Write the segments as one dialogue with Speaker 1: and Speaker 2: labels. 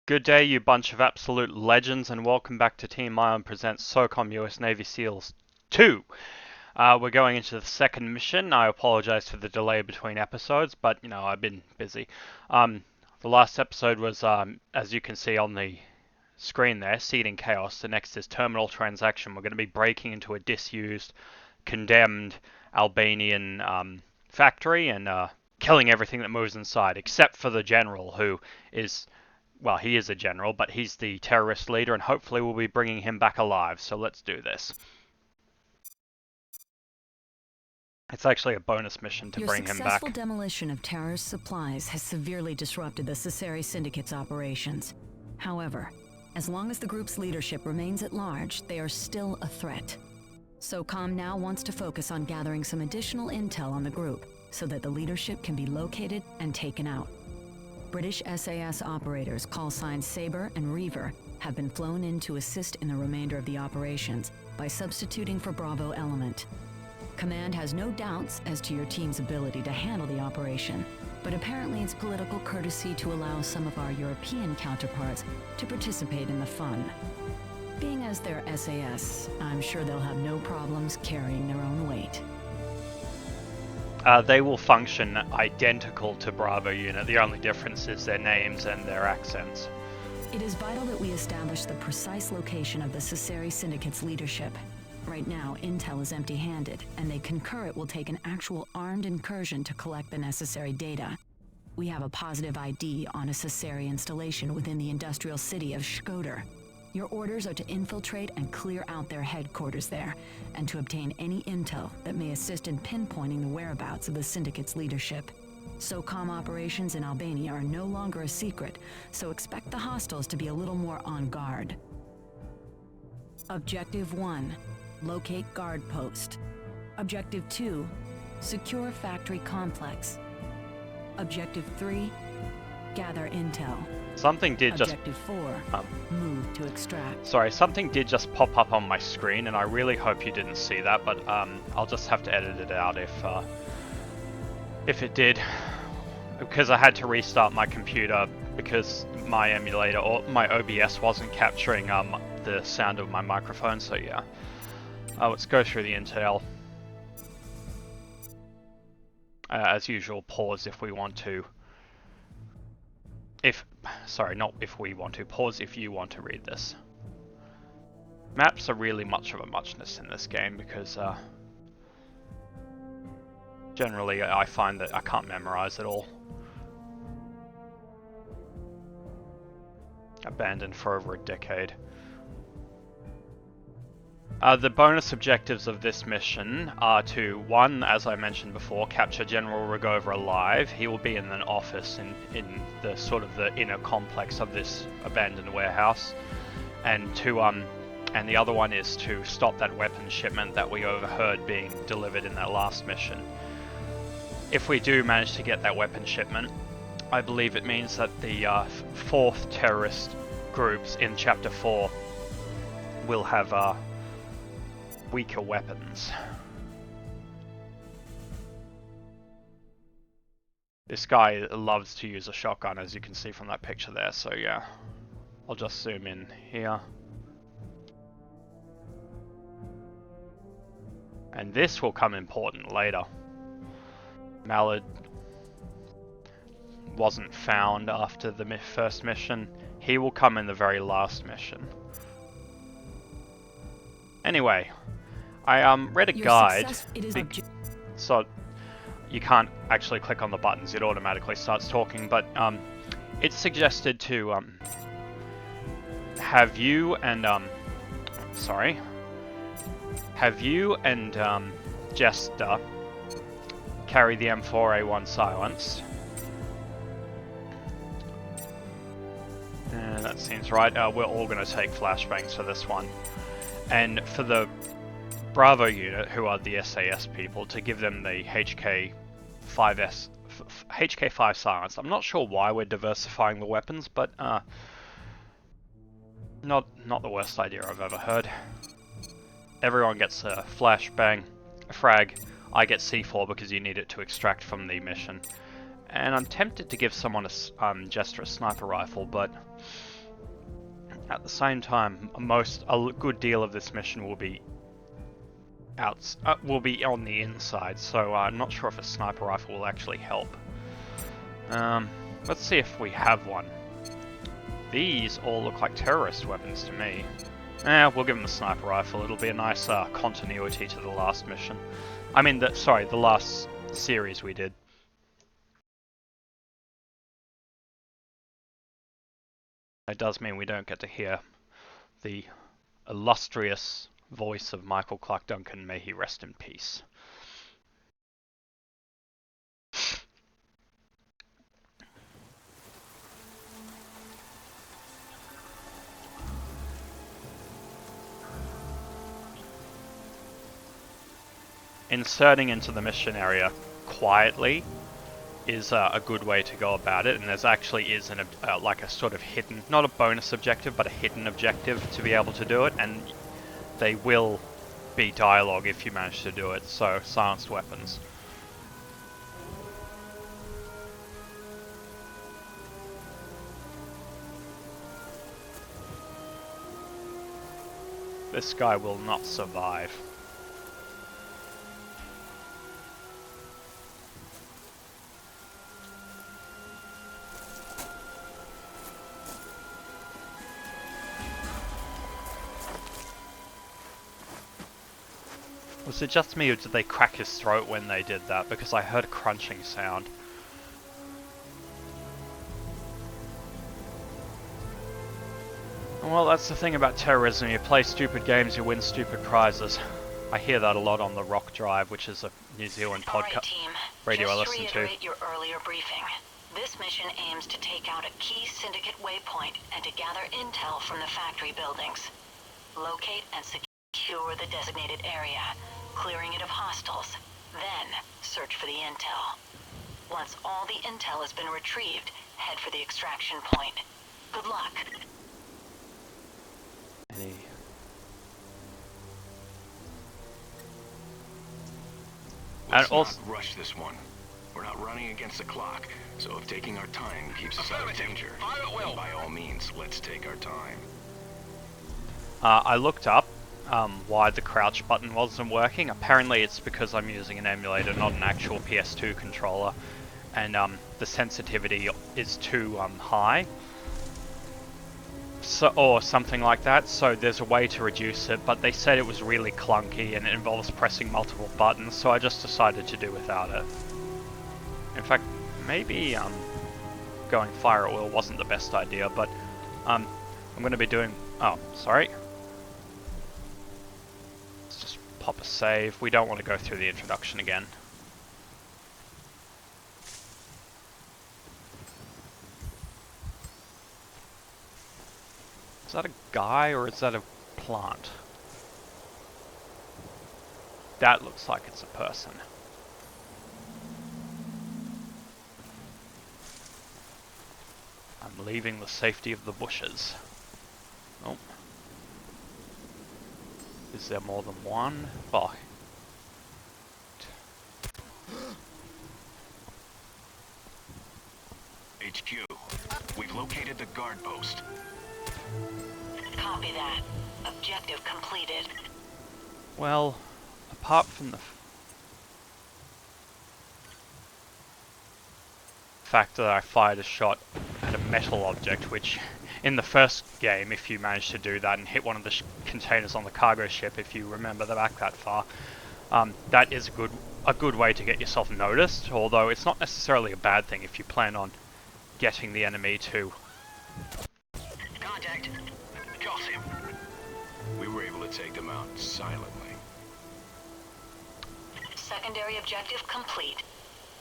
Speaker 1: Good day, you bunch of absolute legends, and welcome back to Team Ion presents SOCOM US Navy SEALs 2. We're going into the second mission. I apologize for the delay between episodes, but, I've been busy. The last episode was, as you can see on the screen there, Seeding Chaos. The next is Terminal Transaction. We're going to be breaking into a disused, condemned Albanian factory and killing everything that moves inside, except for the general, who is... Well, he is a general, but he's the terrorist leader, and hopefully we'll be bringing him back alive, so let's do this. It's actually a bonus mission to bring him back.
Speaker 2: Your successful demolition of terrorist supplies has severely disrupted the Sesseri Syndicate's operations. However, as long as the group's leadership remains at large, they are still a threat. SOCOM now wants to focus on gathering some additional intel on the group, so that the leadership can be located and taken out. British SAS operators, call signs Sabre and Reaver, have been flown in to assist in the remainder of the operations by substituting for Bravo Element. Command has no doubts as to your team's ability to handle the operation, but apparently it's political courtesy to allow some of our European counterparts to participate in the fun. Being as they're SAS, I'm sure they'll have no problems carrying their own weight.
Speaker 1: They will function identical to Bravo Unit. The only difference is their names and their accents.
Speaker 2: It is vital that we establish the precise location of the Sesseri Syndicate's leadership. Right now, intel is empty-handed, and they concur it will take an actual armed incursion to collect the necessary data. We have a positive ID on a Sesseri installation within the industrial city of Shkodër. Your orders are to infiltrate and clear out their headquarters there, and to obtain any intel that may assist in pinpointing the whereabouts of the Syndicate's leadership. SOCOM operations in Albania are no longer a secret, so expect the hostiles to be a little more on guard. Objective 1. Locate guard post. Objective 2. Secure factory complex. Objective 3. Gather intel.
Speaker 1: Something did
Speaker 2: Objective 4. Move to extract.
Speaker 1: Sorry, something did just pop up on my screen, and I really hope you didn't see that, but I'll just have to edit it out if it did, because I had to restart my computer because my emulator or my OBS wasn't capturing the sound of my microphone. So yeah, let's go through the intel. As usual, pause if we want to. Not if we want to, pause if you want to read this. Maps are really much of a muchness in this game because generally I find that I can't memorize it all. Abandoned for over a decade. The bonus objectives of this mission are to, 1, as I mentioned before, capture General Rugova alive. He will be in an office in the sort of the inner complex of this abandoned warehouse. And and the other one is to stop that weapon shipment that we overheard being delivered in that last mission. If we do manage to get that weapon shipment, I believe it means that the 4th terrorist groups in Chapter 4 will have weaker weapons. This guy loves to use a shotgun, as you can see from that picture there, so yeah. I'll just zoom in here. And this will come important later. Mallard wasn't found after the first mission. He will come in the very last mission. Anyway, I read a guide, so you can't actually click on the buttons, it automatically starts talking, but it suggested to have you and Jester carry the M4A1 silenced. That seems right. We're all going to take flashbangs for this one. And for the Bravo unit, who are the SAS people, to give them the HK5 silence. I'm not sure why we're diversifying the weapons, but not the worst idea I've ever heard. Everyone gets a flashbang, a frag. I get C4 because you need it to extract from the mission. And I'm tempted to give someone a Jester a sniper rifle, but At the same time, a good deal of this mission will be on the inside, so I'm not sure if a sniper rifle will actually help. Let's see if we have one. These all look like terrorist weapons to me. We'll give them a sniper rifle. It'll be a nice continuity to the last mission. I mean, the last series we did. It does mean we don't get to hear the illustrious voice of Michael Clark Duncan. May he rest in peace. Inserting into the mission area quietly is a good way to go about it, and there's actually is like a sort of hidden, not a bonus objective, but a hidden objective to be able to do it, and they will be dialogue if you manage to do it, so silenced weapons. This guy will not survive. Was it just me, or did they crack his throat when they did that? Because I heard a crunching sound. Well, that's the thing about terrorism. You play stupid games, you win stupid prizes. I hear that a lot on the Rock Drive, which is a New Zealand podcast radio I listen to.
Speaker 2: Just to reiterate your earlier briefing. This mission aims to take out a key syndicate waypoint and to gather intel from the factory buildings. Locate and secure the designated area, clearing it of hostiles. Then, search for the intel. Once all the intel has been retrieved, head for the extraction point. Good luck.
Speaker 3: Let's not rush this one. We're not running against the clock, so if taking our time keeps us out of danger, then by all means, let's take our time.
Speaker 1: I looked up why the crouch button wasn't working. Apparently it's because I'm using an emulator, not an actual PS2 controller, and the sensitivity is too high. So, or something like that, so there's a way to reduce it, but they said it was really clunky and it involves pressing multiple buttons, so I just decided to do without it. In fact, maybe going fire at will wasn't the best idea, but I'm going to be doing... Oh, sorry. Let's just pop a save. We don't want to go through the introduction again. Is that a guy or is that a plant? That looks like it's a person. I'm leaving the safety of the bushes. Oh. Is there more than one? Oh.
Speaker 3: HQ, we've located the guard post.
Speaker 2: Copy that. Objective completed.
Speaker 1: Well, apart from the fact that I fired a shot at a metal object, which in the first game, if you managed to do that and hit one of the containers on the cargo ship, if you remember back that far, that is a good way to get yourself noticed, although it's not necessarily a bad thing if you plan on getting the enemy to...
Speaker 3: Contact. Got him. We were able to take them out silently.
Speaker 2: Secondary objective complete.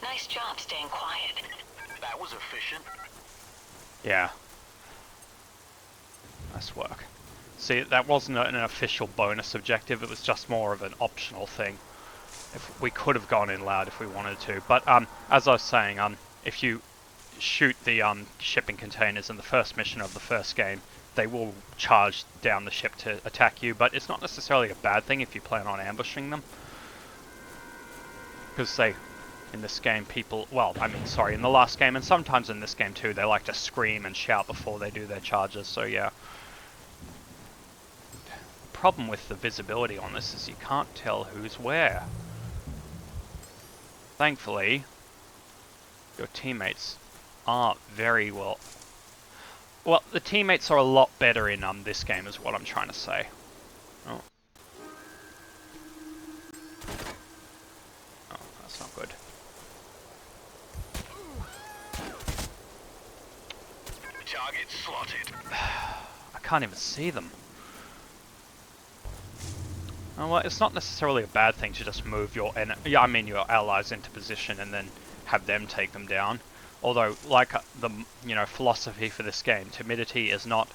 Speaker 2: Nice job staying quiet.
Speaker 3: That was efficient.
Speaker 1: Yeah. Nice work. See, that wasn't an official bonus objective, it was just more of an optional thing. If we could have gone in loud if we wanted to, but as I was saying, if you shoot the shipping containers in the first mission of the first game, they will charge down the ship to attack you, but it's not necessarily a bad thing if you plan on ambushing them. Because in this game people, in the last game, and sometimes in this game too, they like to scream and shout before they do their charges, so yeah. problem with the visibility on this is you can't tell who's where. Thankfully, your teammates are very well... Well, the teammates are a lot better in this game is what I'm trying to say. Oh. Oh, that's not good.
Speaker 3: Target slotted.
Speaker 1: I can't even see them. Oh, well, it's not necessarily a bad thing to just move your your allies into position and then have them take them down. Although, like the philosophy for this game, timidity is not...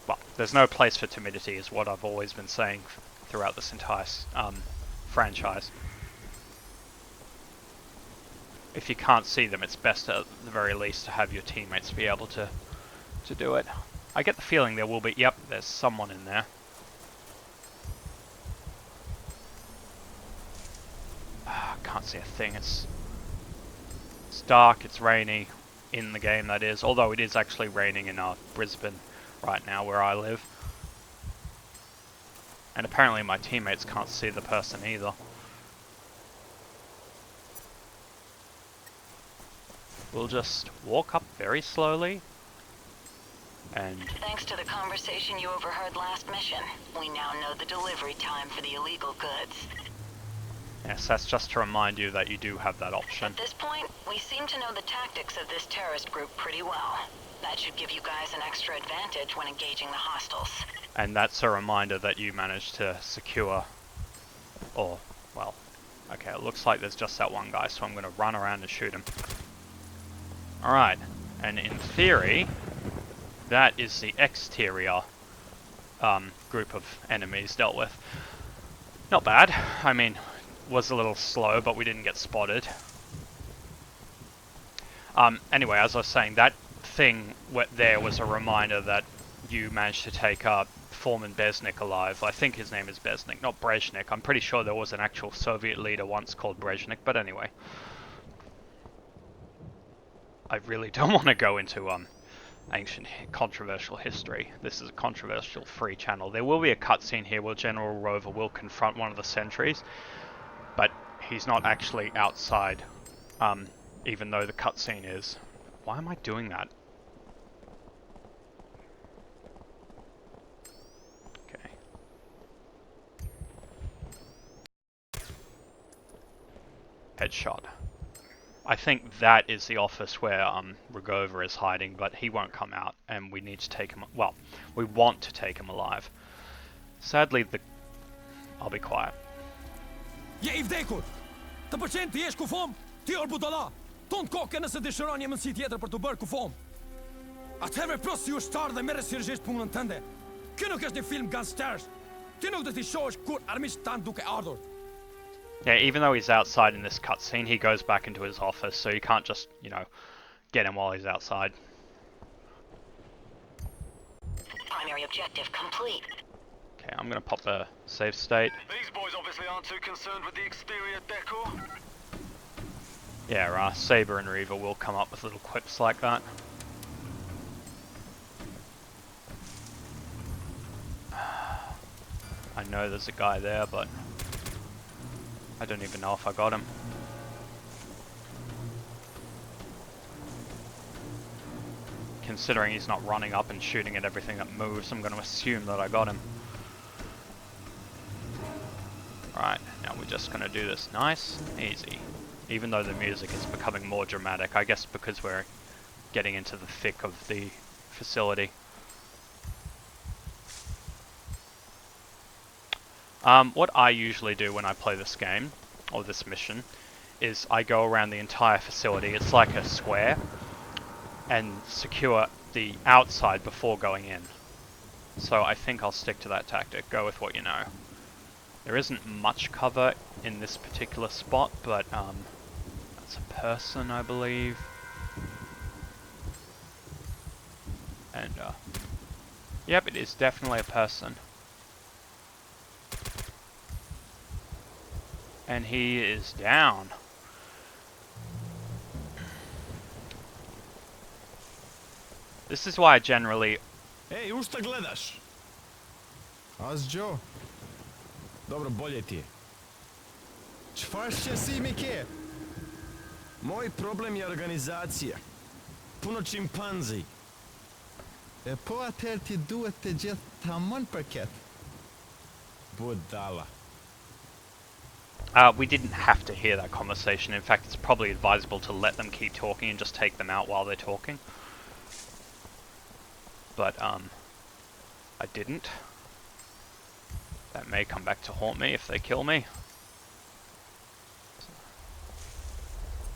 Speaker 1: Well, there's no place for timidity, is what I've always been saying throughout this entire franchise. If you can't see them, it's best at the very least to have your teammates be able to do it. I get the feeling there will be... Yep, there's someone in there. I can't see a thing. It's dark, it's rainy in the game, that is. Although it is actually raining in Brisbane right now, where I live. And apparently my teammates can't see the person either. We'll just walk up very slowly. And
Speaker 2: thanks to the conversation you overheard last mission, we now know the delivery time for the illegal goods.
Speaker 1: yes, that's just to remind you that you do have that option.
Speaker 2: At this point, we seem to know the tactics of this terrorist group pretty well. That should give you guys an extra advantage when engaging the hostiles.
Speaker 1: And that's a reminder that you managed to secure... Or, well, okay, it looks like there's just that one guy, so I'm going to run around and shoot him. Alright, and in theory, that is the exterior group of enemies dealt with. Not bad. I mean, was a little slow, but we didn't get spotted. Anyway, as I was saying, that thing there was a reminder that you managed to take Foreman Beznik alive. I think his name is Beznik, not Brezhnik. I'm pretty sure there was an actual Soviet leader once called Brezhnik, but anyway. I really don't want to go into ancient controversial history. This is a controversial free channel. There will be a cutscene here where General Rover will confront one of the sentries, but he's not actually outside, even though the cutscene is. Why am I doing that? Okay. Headshot. I think that is the office where Rogova is hiding, but he won't come out, and we need to take him... Well, we want to take him alive. Sadly, I'll be quiet.
Speaker 4: Je i vdekur! Të pëlqen ti jesh kufom? Ti or budalla! Ton kokën nëse dëshiron një mundësi tjetër për të bërë kufom. Atëherë pros si ushtar dhe merre seriozisht punën tënde. Ky nuk është një film gangsters. Ti nuk do t'i shohësh kur armiqt tan duke ardhur.
Speaker 1: Yeah, even though he's outside in this cutscene, he goes back into his office, so you can't just, get him while he's outside.
Speaker 2: Primary objective complete.
Speaker 1: Okay, I'm gonna pop the save state.
Speaker 3: These boys obviously aren't too concerned with the exterior decor.
Speaker 1: Yeah, Saber and Reaver will come up with little quips like that. I know there's a guy there, but I don't even know if I got him. Considering he's not running up and shooting at everything that moves, I'm going to assume that I got him. Alright, now we're just going to do this nice and easy. Even though the music is becoming more dramatic, I guess because we're getting into the thick of the facility. What I usually do when I play this game, or this mission, is I go around the entire facility. It's like a square, and secure the outside before going in. So I think I'll stick to that tactic. Go with what you know. There isn't much cover in this particular spot, but that's a person, I believe. And yep, it is definitely a person. And he is down. This is why I generally...
Speaker 4: Hey, unë të gledash.
Speaker 5: Asđo? Dobro, bolje ti je. Čfaršće si mi ke? Moj problem je organizacija. Puno čimpanzi. E po atëherë ti duhet të gjithë tamam përket. Budala.
Speaker 1: We didn't have to hear that conversation. In fact, it's probably advisable to let them keep talking and just take them out while they're talking. But, I didn't. That may come back to haunt me if they kill me.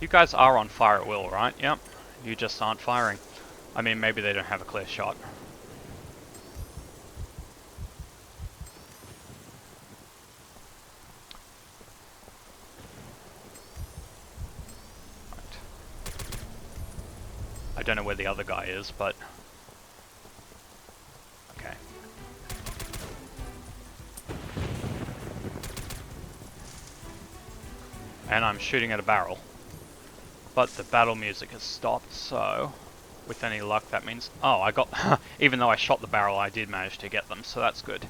Speaker 1: You guys are on fire at will, right? Yep. You just aren't firing. I mean, maybe they don't have a clear shot. Right. I don't know where the other guy is, but... okay. And I'm shooting at a barrel. But the battle music has stopped, so... with any luck that means... oh, I got... even though I shot the barrel, I did manage to get them, so that's good.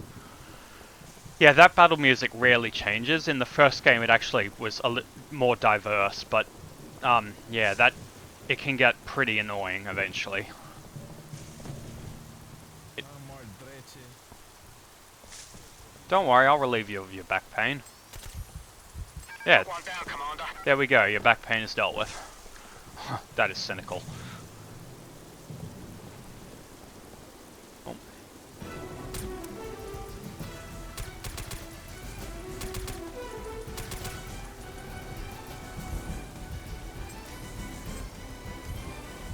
Speaker 1: Yeah, that battle music rarely changes. In the first game it actually was a more diverse, but... yeah, that... it can get pretty annoying eventually. Don't worry, I'll relieve you of your back pain. Yeah, there we go, your back pain is dealt with. That is cynical. Oh.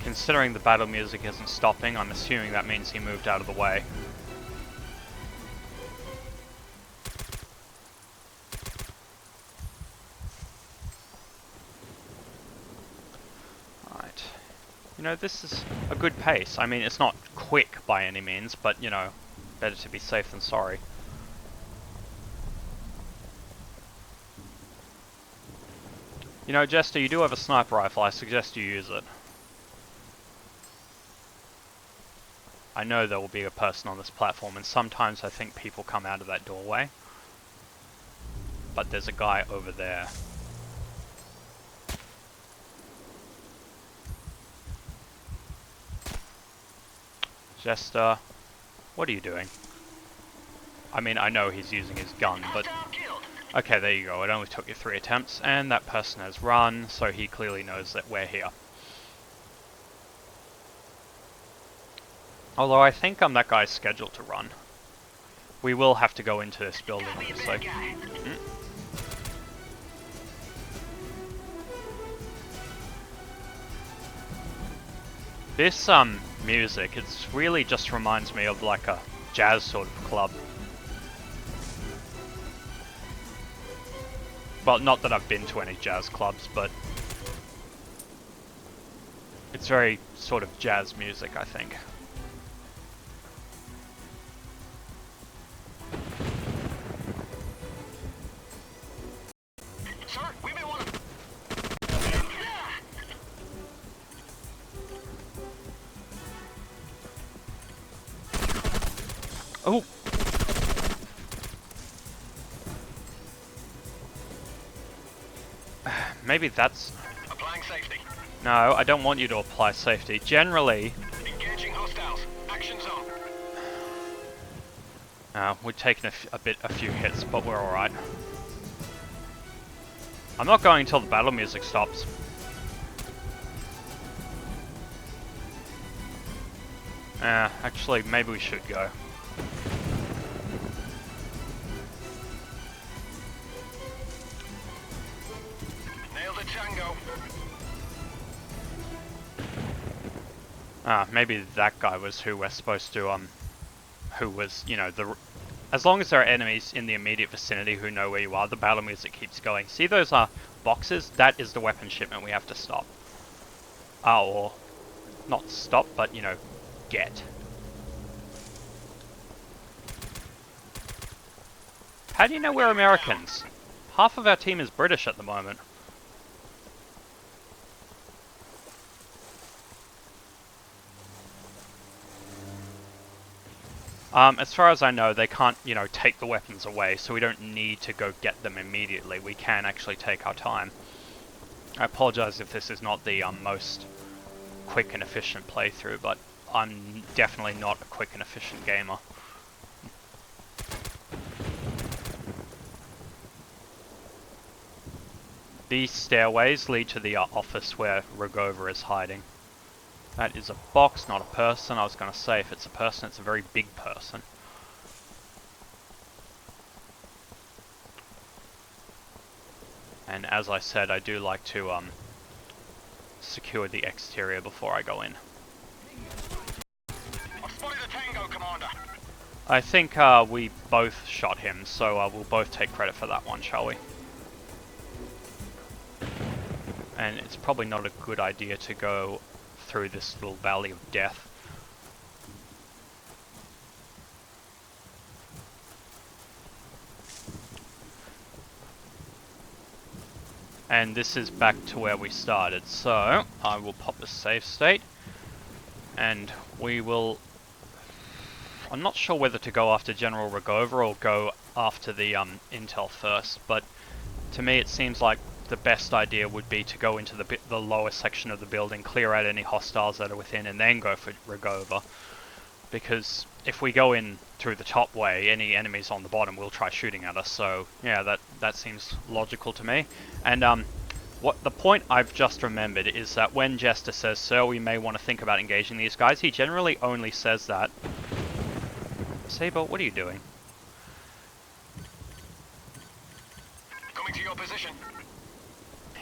Speaker 1: Considering the battle music isn't stopping, I'm assuming that means he moved out of the way. You know, this is a good pace. I mean, it's not quick by any means, but, you know, better to be safe than sorry. You know, Jester, you do have a sniper rifle. I suggest you use it. I know there will be a person on this platform, and sometimes I think people come out of that doorway. But there's a guy over there. Jester, what are you doing? I mean, I know he's using his gun, but... okay, there you go. It only took you 3 attempts, and that person has run, so he clearly knows that we're here. Although I think that guy's scheduled to run. We will have to go into this building, obviously. This, music, it's really just reminds me of like a jazz sort of club. Well, not that I've been to any jazz clubs, but it's very sort of jazz music, I think.
Speaker 3: Sir, we may want to...
Speaker 1: Oh! Maybe that's...
Speaker 3: applying safety.
Speaker 1: No, I don't want you to apply safety. Generally...
Speaker 3: engaging hostiles. Action zone.
Speaker 1: we've taken a few hits, but we're alright. I'm not going until the battle music stops. Actually, maybe we should go.
Speaker 3: Nail the tango.
Speaker 1: Maybe that guy was who we're supposed to, who was, you know, as long as there are enemies in the immediate vicinity who know where you are, the battle music keeps going. See those, boxes? That is the weapon shipment we have to stop. Or, not stop, but, you know, get. How do you know we're Americans? Half of our team is British at the moment. As far as I know, they can't, you know, take the weapons away, so we don't need to go get them immediately. We can actually take our time. I apologize if this is not the most quick and efficient playthrough, but I'm definitely not a quick and efficient gamer. These stairways lead to the office where Rogova is hiding. That is a box, not a person. I was going to say, if it's a person, it's a very big person. And as I said, I do like to secure the exterior before I go in.
Speaker 3: I've spotted a tango, Commander.
Speaker 1: I think we both shot him, so we'll both take credit for that one, shall we? And it's probably not a good idea to go through this little valley of death. And this is back to where we started, so I will pop a save state, and we will... I'm not sure whether to go after General Rogova or go after the intel first, but to me it seems like the best idea would be to go into the lower section of the building, clear out any hostiles that are within, and then go for Rogova. Because if we go in through the top way, any enemies on the bottom will try shooting at us. So yeah, that seems logical to me. And what the point I've just remembered is that when Jester says, "Sir, we may want to think about engaging these guys," he generally only says that. Saber, what are you doing?
Speaker 3: Coming to your position.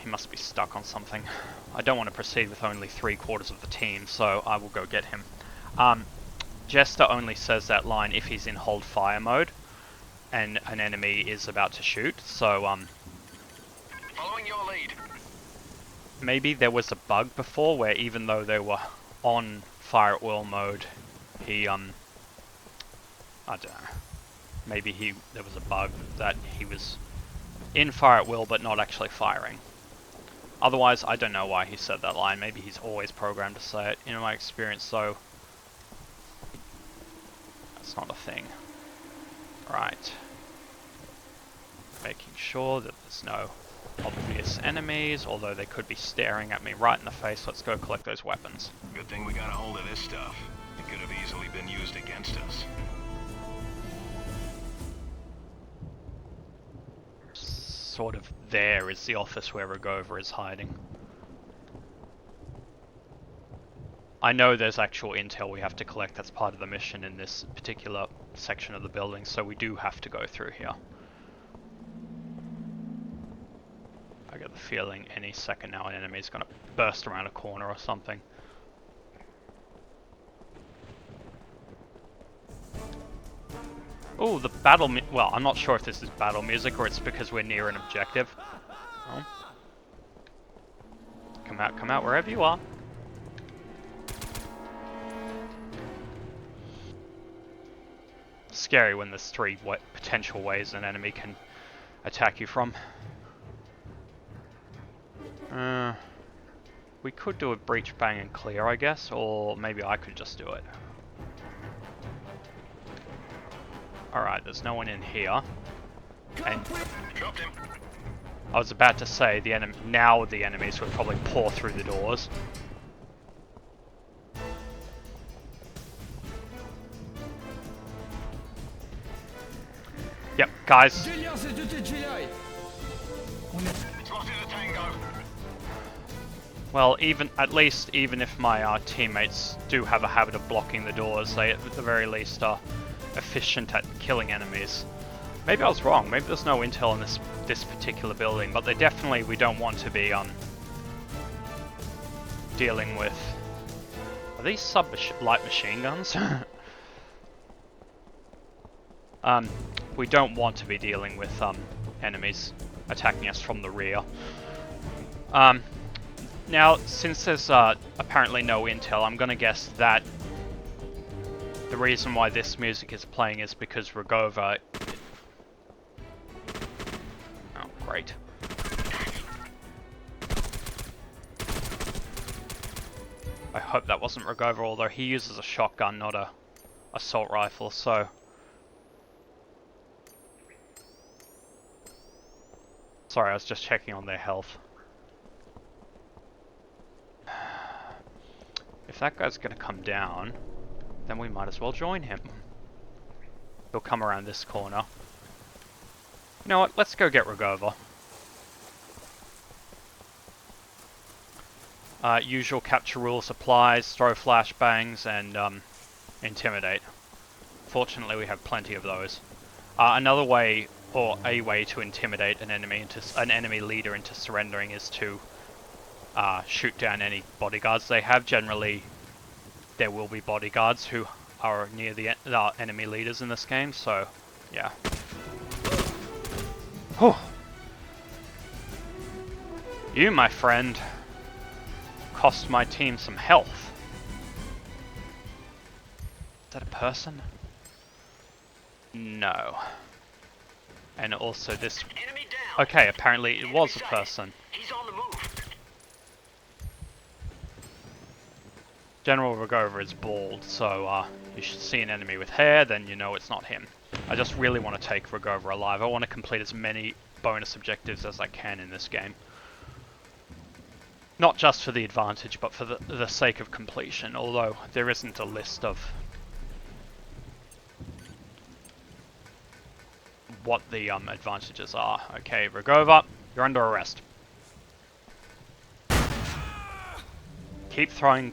Speaker 1: He must be stuck on something. I don't want to proceed with only 3/4 of the team, so I will go get him. Jester only says that line if he's in hold fire mode and an enemy is about to shoot, so
Speaker 3: Following your lead.
Speaker 1: maybe there was a bug before where even though they were on fire at will mode, he I don't know. Maybe there was a bug that he was in fire at will but not actually firing. Otherwise, I don't know why he said that line. Maybe he's always programmed to say it. In my experience, though, that's not a thing. Right. Making sure that there's no obvious enemies, although they could be staring at me right in the face. Let's go collect those weapons.
Speaker 3: Good thing we got a hold of this stuff. It could have easily been used against us.
Speaker 1: Sort of there is the office where Rogova is hiding. I know there's actual intel we have to collect that's part of the mission in this particular section of the building, so we do have to go through here. I get the feeling any second now an enemy's gonna burst around a corner or something. Oh, the battle well, I'm not sure if this is battle music or it's because we're near an objective. Oh. Come out wherever you are. Scary when there's 3 potential ways an enemy can attack you from. We could do a breach, bang and clear, I guess, or maybe I could just do it. Alright, there's no one in here. And
Speaker 3: Dropped him.
Speaker 1: I was about to say now the enemies would probably pour through the doors. Yep, guys.
Speaker 3: Spotted a tango.
Speaker 1: Well, at least if my teammates do have a habit of blocking the doors, they at the very least are efficient at killing enemies. Maybe I was wrong. Maybe there's no intel in this particular building, but we don't want to be dealing with. Are these light machine guns? We don't want to be dealing with enemies attacking us from the rear. Now, since there's apparently no intel, I'm gonna guess that the reason why this music is playing is because Rogova... Oh, great. I hope that wasn't Rogova, although he uses a shotgun, not a assault rifle, so... Sorry, I was just checking on their health. If that guy's gonna come down, then we might as well join him. He'll come around this corner. You know what, let's go get Rogova. Usual capture rules applies, throw flashbangs and intimidate. Fortunately we have plenty of those. Another way, or a way to intimidate an enemy leader into surrendering is to shoot down any bodyguards they have. Generally there will be bodyguards who are near the enemy leaders in this game, so yeah. Whew. You, my friend, cost my team some health. Is that a person? No. And also this... Okay, apparently it was a person.
Speaker 3: He's on the move.
Speaker 1: General Rogova is bald, so you should see an enemy with hair, then you know it's not him. I just really want to take Rogova alive. I want to complete as many bonus objectives as I can in this game. Not just for the advantage, but for the sake of completion, although there isn't a list of what the advantages are. Okay, Rogova, you're under arrest. Keep throwing...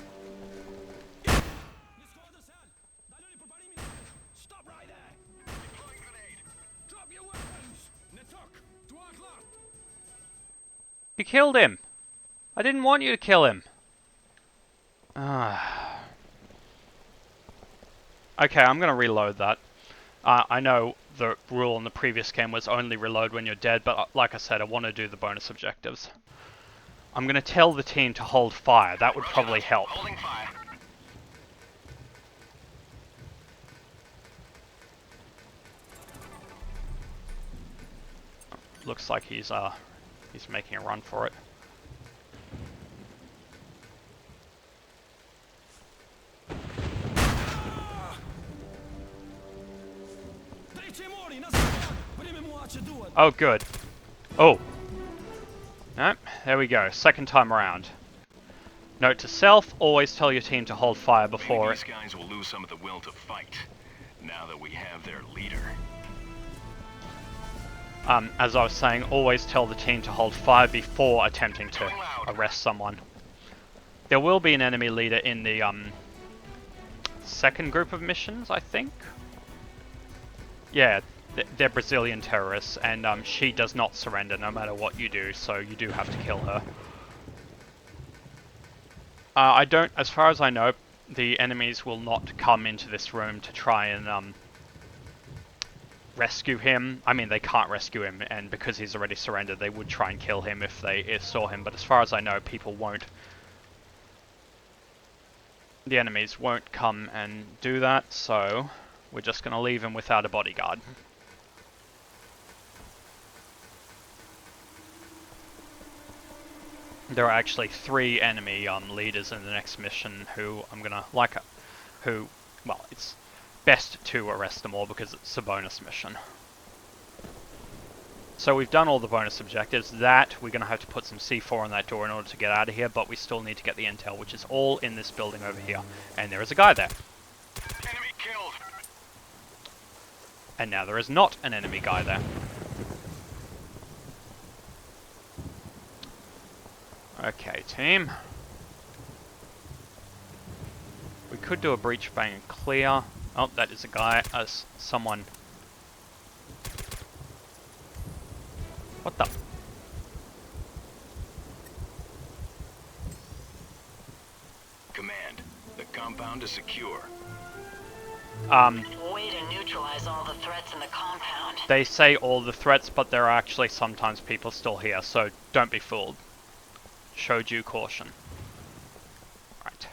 Speaker 1: You killed him! I didn't want you to kill him! Okay, I'm gonna reload that. I know the rule in the previous game was only reload when you're dead, but like I said, I want to do the bonus objectives. I'm gonna tell the team to hold fire. That would probably help.
Speaker 3: Holding fire.
Speaker 1: Looks like he's making a run for it. Oh, good. Oh. Nope, there we go. Second time around. Note to self, always tell your team to hold fire before
Speaker 3: Maybe these guys will lose some of the will to fight, now that we have their leader.
Speaker 1: As I was saying, always tell the team to hold fire before attempting to arrest someone. There will be an enemy leader in the second group of missions, I think. Yeah, they're Brazilian terrorists, and she does not surrender no matter what you do, so you do have to kill her. As far as I know, the enemies will not come into this room to try and rescue him. I mean, they can't rescue him, and because he's already surrendered, they would try and kill him if they saw him, but as far as I know, people won't. The enemies won't come and do that, so we're just going to leave him without a bodyguard. There are actually 3 enemy leaders in the next mission who I'm gonna well, it's best to arrest them all because it's a bonus mission. So we've done all the bonus objectives. That we're gonna have to put some C4 on that door in order to get out of here, but we still need to get the intel, which is all in this building over here. And there is a guy there.
Speaker 3: Enemy killed.
Speaker 1: And now there is not an enemy guy there. Okay, team. We could do a breach bang and clear. Oh, that is a guy. Someone. What the?
Speaker 3: Command, the compound is secure.
Speaker 2: Way to neutralize all the threats in the compound.
Speaker 1: They say all the threats, but there are actually sometimes people still here, so don't be fooled. Show due caution. Right.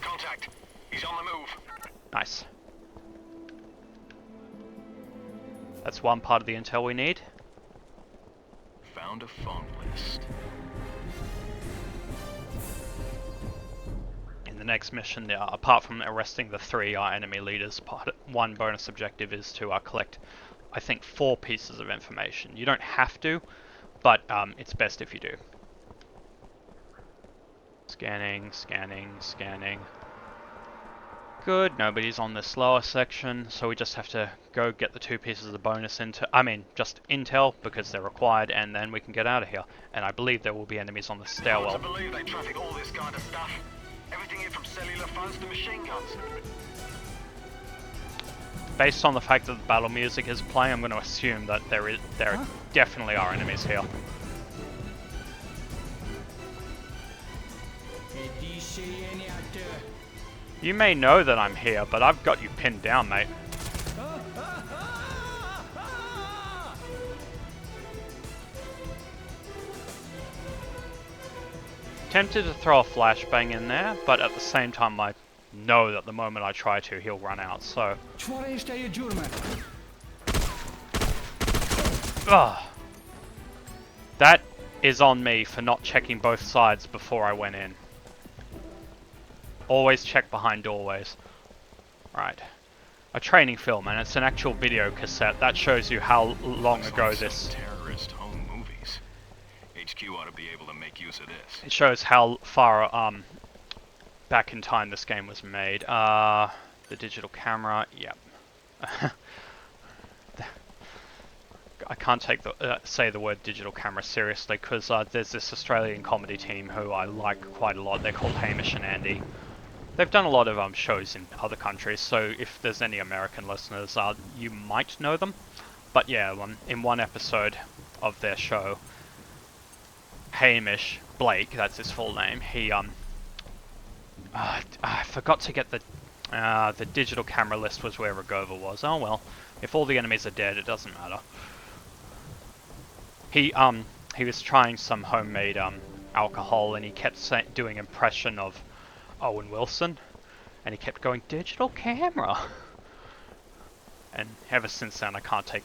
Speaker 3: Contact. He's on the move.
Speaker 1: Nice. That's one part of the intel we need.
Speaker 3: Found a phone list.
Speaker 1: In the next mission, apart from arresting the 3 enemy leaders, one bonus objective is to collect, I think, 4 pieces of information. You don't have to, but it's best if you do. Scanning, scanning, scanning. Good, nobody's on this lower section, so we just have to go get the 2 pieces of bonus just intel, because they're required, and then we can get out of here. And I believe there will be enemies on the stairwell.
Speaker 3: I believe they traffic all this kind of stuff. Everything here from cellular phones to machine guns.
Speaker 1: Based on the fact that the battle music is playing, I'm going to assume that there definitely are enemies here. You may know that I'm here, but I've got you pinned down, mate. Tempted to throw a flashbang in there, but at the same time I know that the moment I try to, he'll run out, so... Ugh. That is on me for not checking both sides before I went in. Always check behind doorways. Right. A training film, and it's an actual video cassette. That shows you how long ago this...
Speaker 3: terrorist home movies. HQ ought to be able to make use of this.
Speaker 1: It shows how far back in time this game was made. The digital camera, yep. I can't say the word digital camera seriously, because there's this Australian comedy team who I like quite a lot. They're called Hamish and Andy. They've done a lot of shows in other countries, so if there's any American listeners, you might know them. But yeah, in one episode of their show, Hamish Blake, that's his full name, he I forgot to get the digital camera list was where Rogova was. Oh well, if all the enemies are dead, it doesn't matter. He was trying some homemade alcohol, and he kept doing impression of Owen Wilson, and he kept going, digital camera. And ever since then I can't take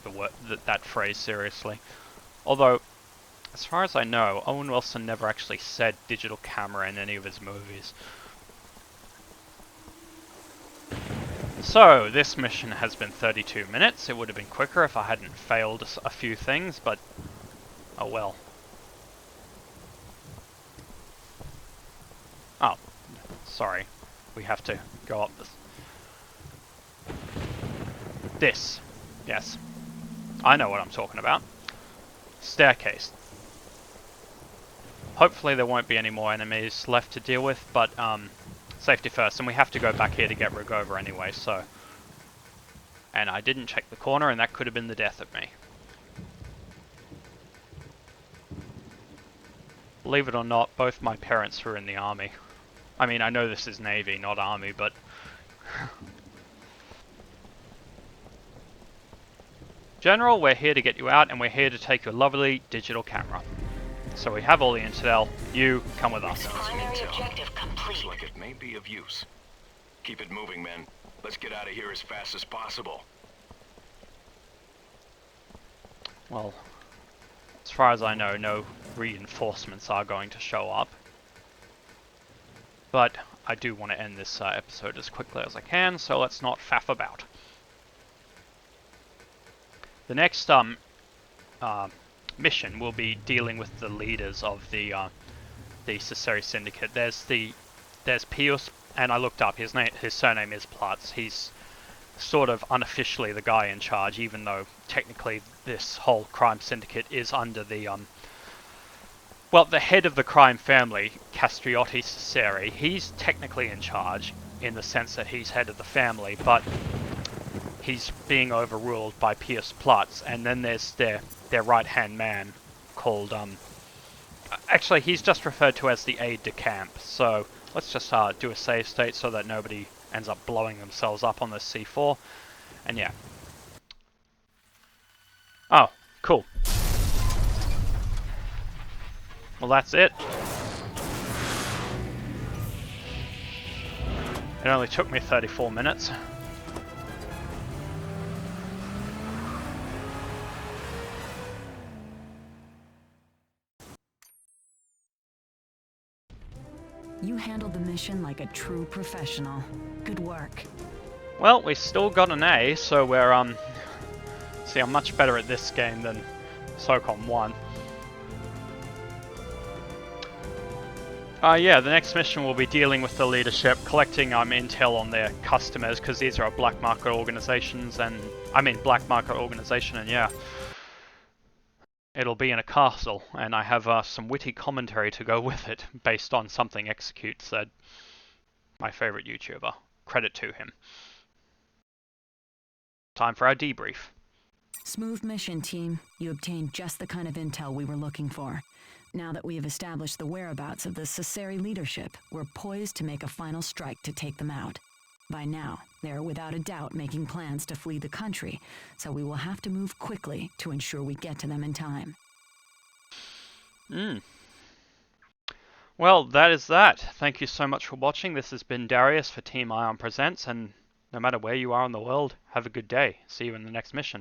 Speaker 1: that phrase seriously. Although, as far as I know, Owen Wilson never actually said digital camera in any of his movies. So, this mission has been 32 minutes. It would have been quicker if I hadn't failed a few things, but oh well. Oh, sorry. We have to go up this. Yes. I know what I'm talking about. Staircase. Hopefully there won't be any more enemies left to deal with, but safety first. And we have to go back here to get Rogova anyway, so... And I didn't check the corner, and that could have been the death of me. Believe it or not, both my parents were in the army. I mean, I know this is Navy, not Army, but... General, we're here to get you out, and we're here to take your lovely digital camera. So we have all the intel. You, come with us.
Speaker 3: Primary objective complete. Looks like it may be of use. Keep it moving, men. Let's get out of here as fast as possible.
Speaker 1: Well, as far as I know, no reinforcements are going to show up. But I do want to end this episode as quickly as I can, so let's not faff about. The next mission will be dealing with the leaders of the Sesseri Syndicate. There's Pius, and I looked up his surname is Platz. He's sort of unofficially the guy in charge, even though technically this whole crime syndicate is under the well, the head of the crime family, Castriotti Sesseri. He's technically in charge in the sense that he's head of the family, but he's being overruled by Pius Platz, and then there's their right-hand man called, actually he's just referred to as the aide-de-camp, so let's just do a save state so that nobody ends up blowing themselves up on this C4, and yeah. Oh, cool. Well, that's it. It only took me 34 minutes.
Speaker 2: You handled the mission like a true professional. Good work.
Speaker 1: Well, we still got an A, so we're, see, I'm much better at this game than SOCOM 1. Yeah, the next mission will be dealing with the leadership, collecting intel on their customers, because these are black market organizations, and black market organization, and yeah, it'll be in a castle, and I have some witty commentary to go with it, based on something Execute said. My favorite YouTuber. Credit to him. Time for our debrief.
Speaker 2: Smooth mission, team. You obtained just the kind of intel we were looking for. Now that we have established the whereabouts of the Sesseri leadership, we're poised to make a final strike to take them out. By now, they are without a doubt making plans to flee the country, so we will have to move quickly to ensure we get to them in time.
Speaker 1: Well, that is that. Thank you so much for watching. This has been Darius for Team Ion Presents, and no matter where you are in the world, have a good day. See you in the next mission.